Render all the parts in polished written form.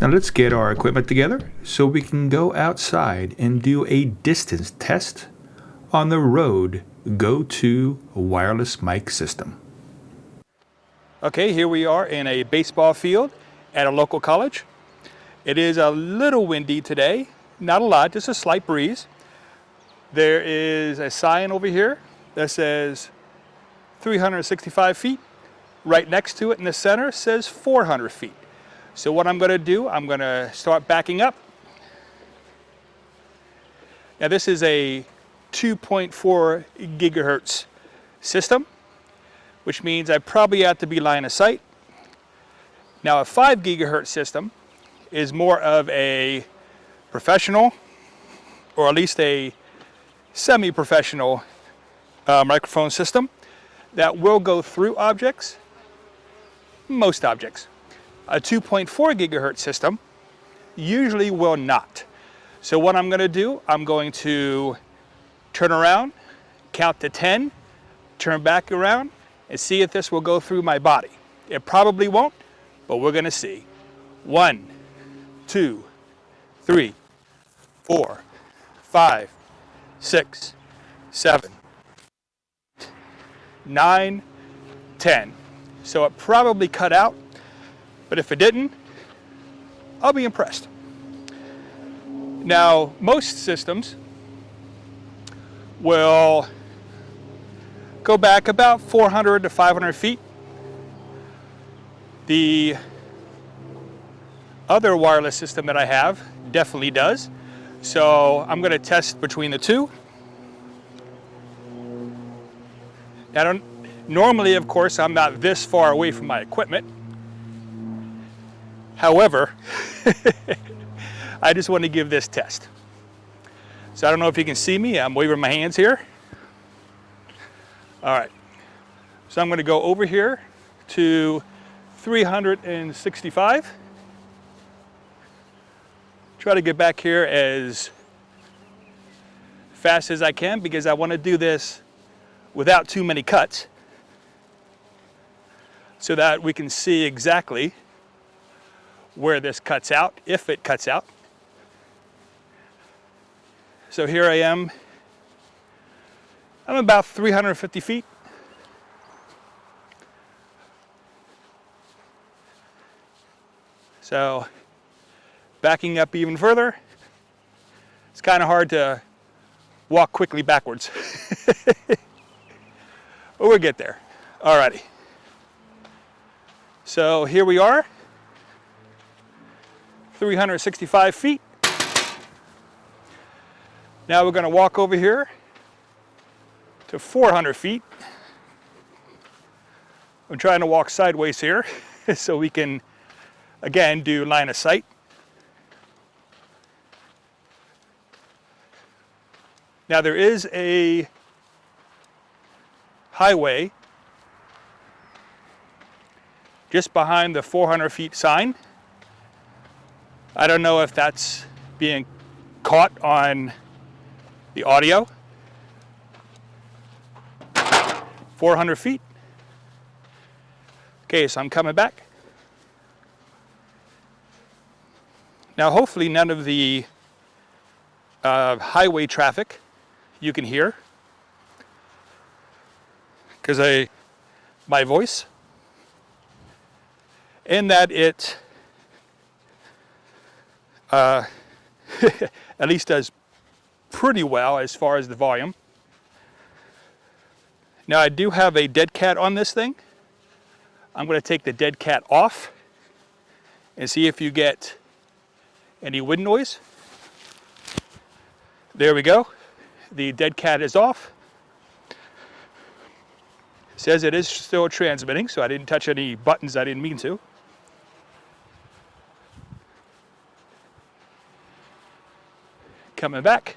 Now let's get our equipment together so we can go outside and do a distance test on the RØDE Go-To wireless mic system. Okay, here we are in a baseball field at a local college. It is a little windy today, not a lot, just a slight breeze. There is a sign over here that says 365 feet. Right next to it in the center says 400 feet. So what I'm going to do, I'm going to start backing up. Now this is a 2.4 gigahertz system, which means I probably have to be line of sight. Now a 5 gigahertz system is more of a professional, or at least a semi-professional microphone system that will go through objects, most objects. A 2.4 gigahertz system usually will not. So what I'm going to do, I'm going to turn around, count to 10, turn back around, and see if this will go through my body. It probably won't, but we're going to see. 1, 2, 3, 4, 5, 6, 7, 9, 10. So it probably cut out, but if it didn't, I'll be impressed. Now, most systems will go back about 400 to 500 feet. The other wireless system that I have definitely does. So I'm going to test between the two. Now, normally, of course, I'm not this far away from my equipment. However, I just want to give this test. So I don't know if you can see me. I'm waving my hands here. All right. So I'm going to go over here to 365. Try to get back here as fast as I can because I want to do this without too many cuts so that we can see exactly where this cuts out, if it cuts out. So here I am. I'm about 350 feet. So backing up even further, it's kind of hard to walk quickly backwards. But we'll get there. Alrighty. So here we are, 365 feet. Now we're going to walk over here to 400 feet. I'm trying to walk sideways here so we can, again, do line of sight. Now there is a highway just behind the 400 feet sign. I don't know if that's being caught on the audio. 400 feet. Okay, so I'm coming back. Now hopefully none of the highway traffic you can hear, because my voice, and that it at least does pretty well as far as the volume. Now I do have a dead cat on this thing. I'm going to take the dead cat off and see if you get any wind noise. There we go. The dead cat is off. It says it is still transmitting, so I didn't touch any buttons I didn't mean to. Coming back.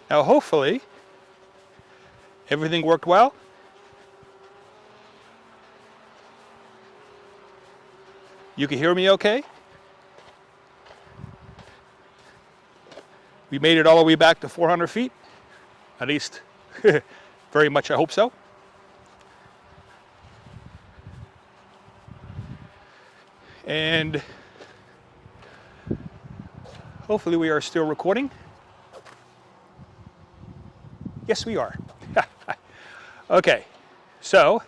Now hopefully everything worked well. You can hear me okay? We made it all the way back to 400 feet. At least, very much I hope so. And hopefully we are still recording. Yes, we are. Okay, so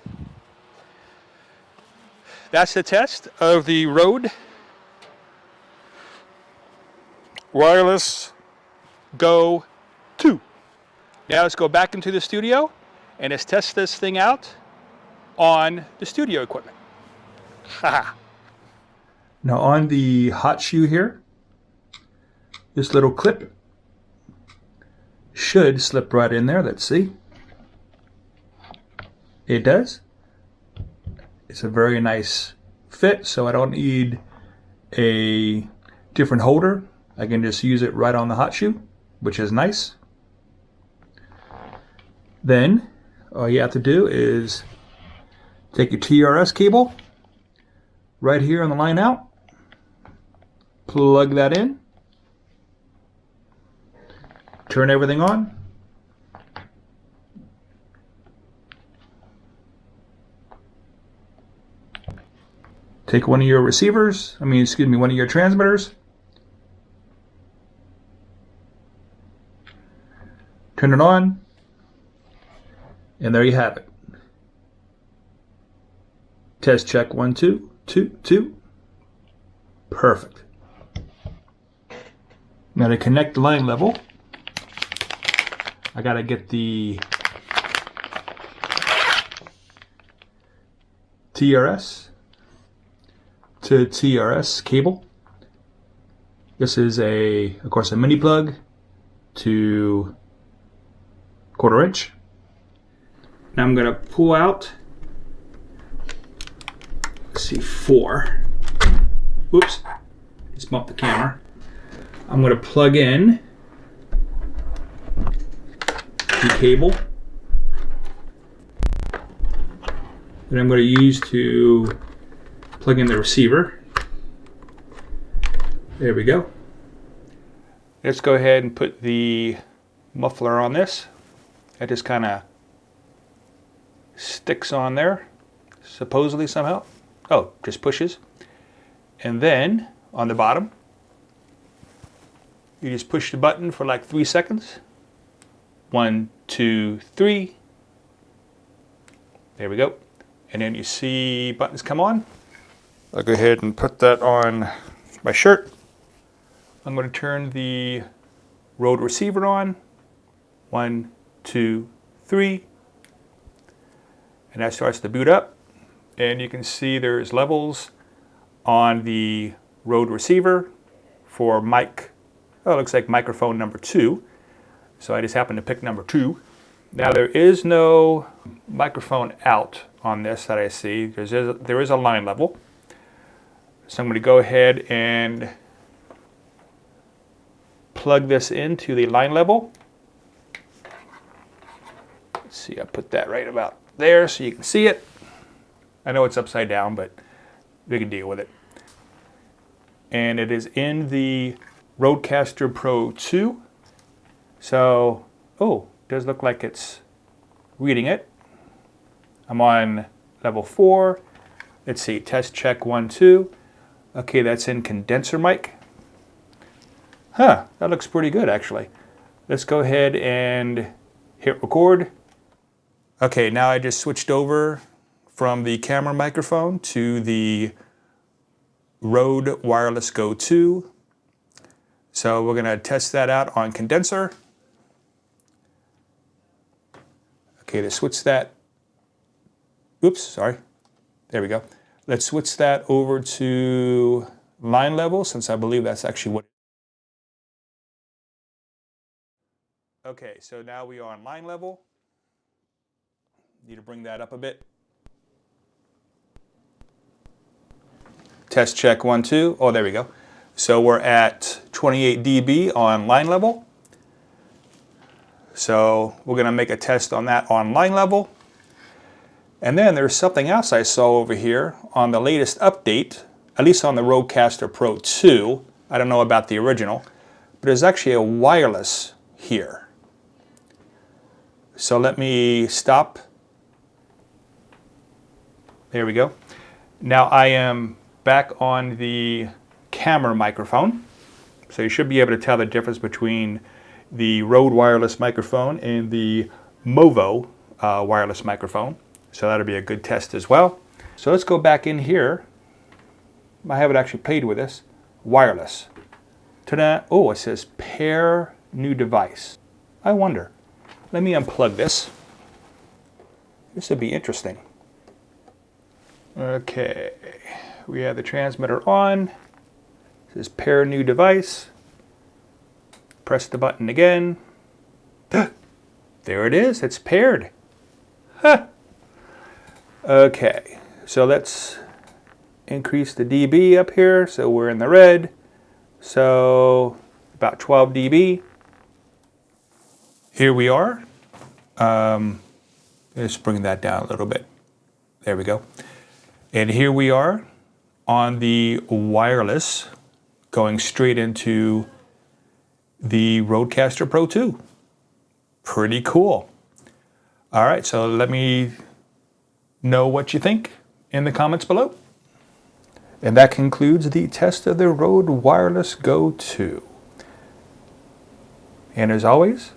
that's the test of the RØDE Wireless Go 2. Now let's go back into the studio and let's test this thing out on the studio equipment. Now on the hot shoe here, this little clip should slip right in there. Let's see. It does. It's a very nice fit, so I don't need a different holder. I can just use it right on the hot shoe, which is nice. Then all you have to do is take your TRS cable right here on the line out, plug that in, turn everything on, take one of your receivers, one of your transmitters, turn it on, and there you have it. Test check 1, 2, 2, 2. Perfect. Now to connect the line level, I gotta get the TRS to TRS cable. This is of course, a mini plug to 1/4 inch. Now I'm gonna pull out, let's see, 4. Oops, just bumped the camera. I'm gonna plug in the cable that I'm going to use to plug in the receiver. There we go. Let's go ahead and put the muffler on this. It just kind of sticks on there, supposedly somehow. Oh, just pushes. And then on the bottom, you just push the button for like 3 seconds. 1, 2, 3. There we go. And then you see buttons come on. I'll go ahead and put that on my shirt. I'm going to turn the RØDE receiver on. 1, 2, 3. And that starts to boot up. And you can see there's levels on the RØDE receiver for mic. Oh, it looks like microphone number 2. So I just happened to pick number 2. Now there is no microphone out on this that I see. There is a line level. So I'm going to go ahead and plug this into the line level. Let's see, I put that right about there so you can see it. I know it's upside down, but we can deal with it. And it is in the RØDECaster Pro 2. So, oh, it does look like it's reading it. I'm on level 4. Let's see, test check 1, 2. Okay, that's in condenser mic. Huh, that looks pretty good actually. Let's go ahead and hit record. Okay, now I just switched over from the camera microphone to the RØDE Wireless Go 2. So we're going to test that out on condenser. Okay, let's switch that. Oops, sorry. There we go. Let's switch that over to line level, since I believe that's actually what. Okay, so now we are on line level. Need to bring that up a bit. Test check 1, 2. Oh, there we go. So we're at 28 dB on line level. So we're going to make a test on that on line level. And then there's something else I saw over here on the latest update, at least on the RØDECaster Pro 2. I don't know about the original, but there's actually a wireless here. So let me stop. There we go. Now I am back on the camera microphone. So you should be able to tell the difference between the Rode wireless microphone and the Movo wireless microphone. So that'll be a good test as well. So let's go back in here. I have it actually played with this. Wireless. Ta-da! Oh, it says pair new device. I wonder. Let me unplug this. This would be interesting. Okay, we have the transmitter on. It says pair new device. Press the button again. There it is, it's paired. Huh. Okay, so let's increase the dB up here so we're in the red. So about 12 dB. Here we are. Let's bring that down a little bit. There we go. And here we are on the wireless going straight into the Rodecaster Pro 2. Pretty cool. All right, so let me know what you think in the comments below. And that concludes the test of the Rode Wireless Go 2. And as always,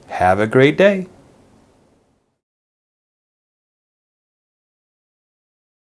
have a great day.